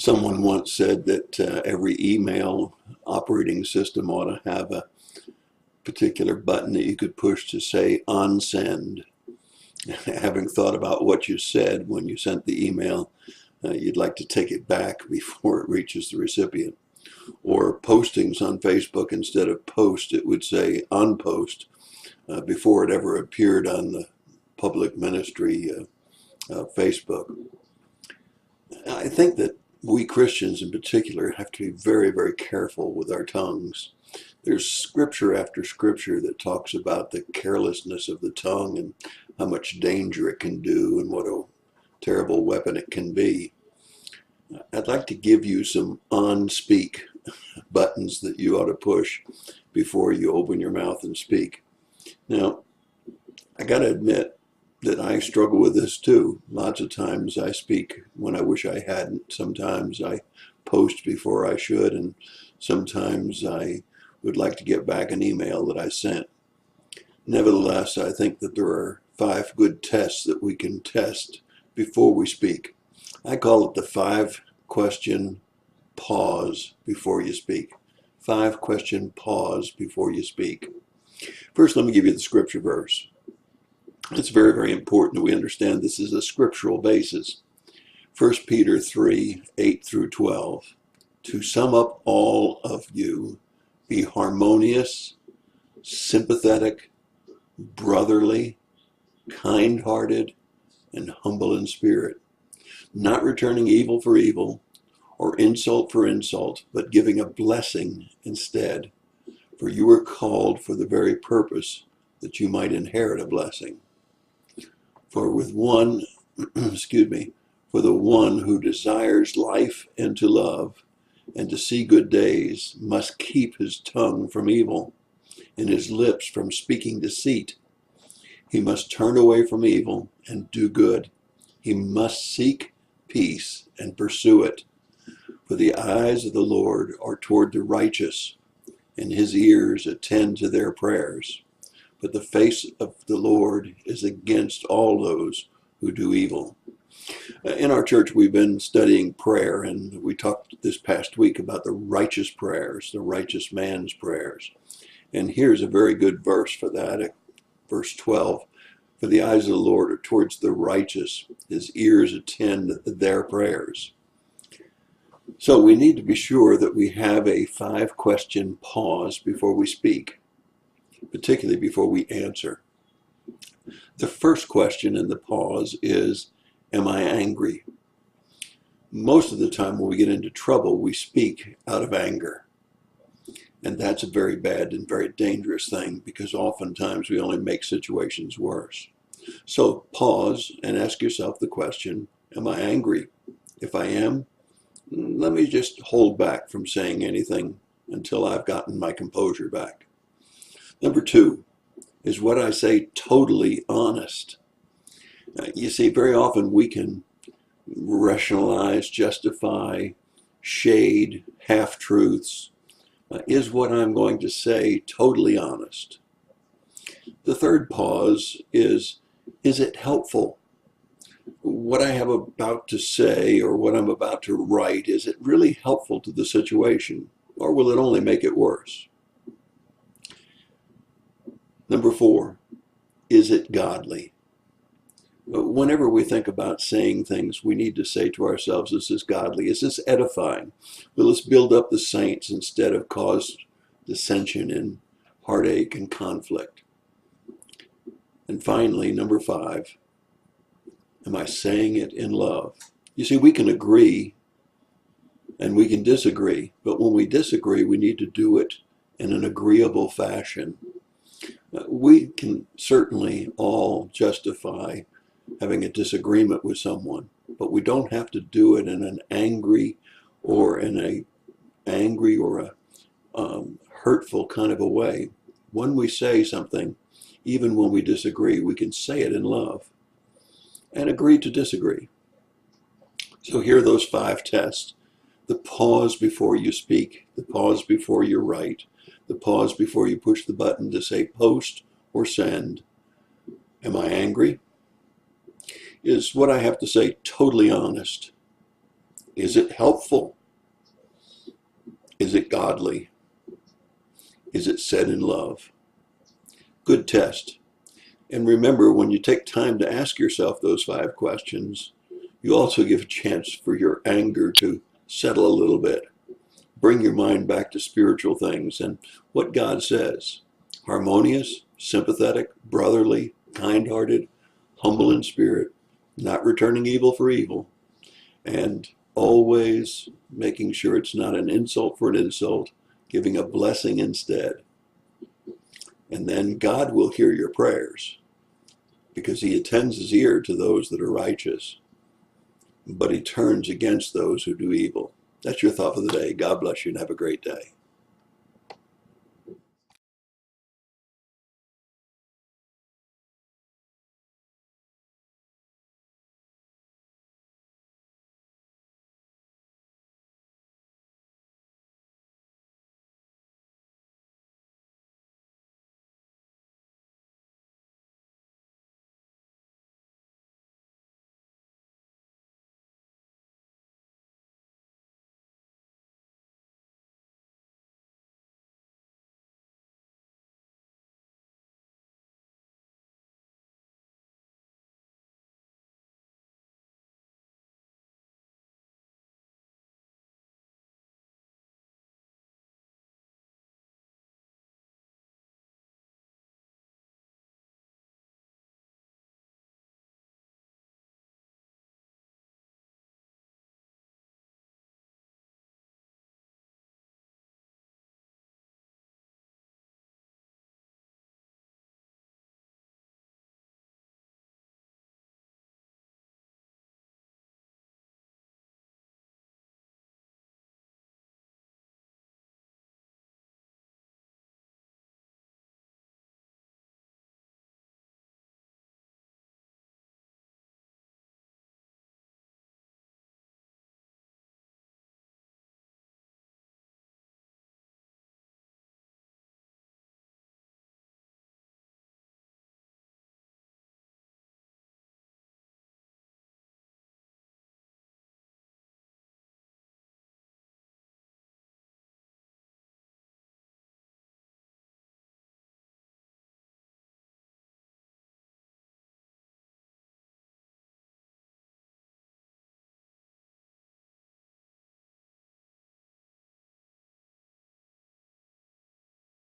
Someone once said that every email operating system ought to have a particular button that you could push to say on send. Having thought about what you said when you sent the email, you'd like to take it back before it reaches the recipient. Or postings on Facebook, instead of post, it would say on post before it ever appeared on the public ministry Facebook. I think that we Christians in particular have to be very, very careful with our tongues. There's scripture after scripture that talks about the carelessness of the tongue and how much danger it can do and what a terrible weapon it can be. I'd like to give you some on-speak buttons that you ought to push before you open your mouth and speak. Now, I got to admit that I struggle with this too. Lots of times I speak when I wish I hadn't. Sometimes I post before I should, and sometimes I would like to get back an email that I sent. Nevertheless, I think that there are 5 good tests that we can test before we speak. I call it the 5-question pause before you speak. 5-question pause before you speak. First, let me give you the scripture verse. It's very, very important that we understand this is a scriptural basis. 1 Peter 3, 8 through 12. To sum up all of you, be harmonious, sympathetic, brotherly, kind-hearted, and humble in spirit, not returning evil for evil or insult for insult, but giving a blessing instead. For you were called for the very purpose that you might inherit a blessing. For with one, for the one who desires life and to love and to see good days must keep his tongue from evil and his lips from speaking deceit. He must turn away from evil and do good. He must seek peace and pursue it. For the eyes of the Lord are toward the righteous, and his ears attend to their prayers. But the face of the Lord is against all those who do evil. In our church, we've been studying prayer, and we talked this past week about the righteous prayers, the righteous man's prayers. And here's a very good verse for that, verse 12. For the eyes of the Lord are towards the righteous, his ears attend their prayers. So we need to be sure that we have a 5-question pause before we speak, particularly before we answer. The first question in the pause is, am I angry? Most of the time when we get into trouble, we speak out of anger. And that's a very bad and very dangerous thing, because oftentimes we only make situations worse. So pause and ask yourself the question, am I angry? If I am, let me just hold back from saying anything until I've gotten my composure back. Number 2, is what I say totally honest? You see, very often we can rationalize, justify, shade, half-truths. Is what I'm going to say totally honest? The third pause is it helpful? What I have about to say or what I'm about to write, is it really helpful to the situation, or will it only make it worse? Number 4, is it godly? Whenever we think about saying things, we need to say to ourselves, is this godly? Is this edifying? Will this build up the saints instead of cause dissension and heartache and conflict? And finally, number 5, am I saying it in love? You see, we can agree and we can disagree, but when we disagree, we need to do it in an agreeable fashion. We can certainly all justify having a disagreement with someone, but we don't have to do it in an angry or hurtful kind of a way. When we say something, even when we disagree, we can say it in love and agree to disagree. So here are those 5 tests. The pause before you speak, the pause before you write, the pause before you push the button to say post or send. Am I angry? Is what I have to say totally honest? Is it helpful? Is it godly? Is it said in love? Good test. And remember, when you take time to ask yourself those 5 questions, you also give a chance for your anger to settle a little bit. Bring your mind back to spiritual things and what God says. Harmonious, sympathetic, brotherly, kind-hearted, humble in spirit, not returning evil for evil, and always making sure it's not an insult for an insult, giving a blessing instead. And then God will hear your prayers because he attends his ear to those that are righteous, but he turns against those who do evil. That's your thought for the day. God bless you and have a great day.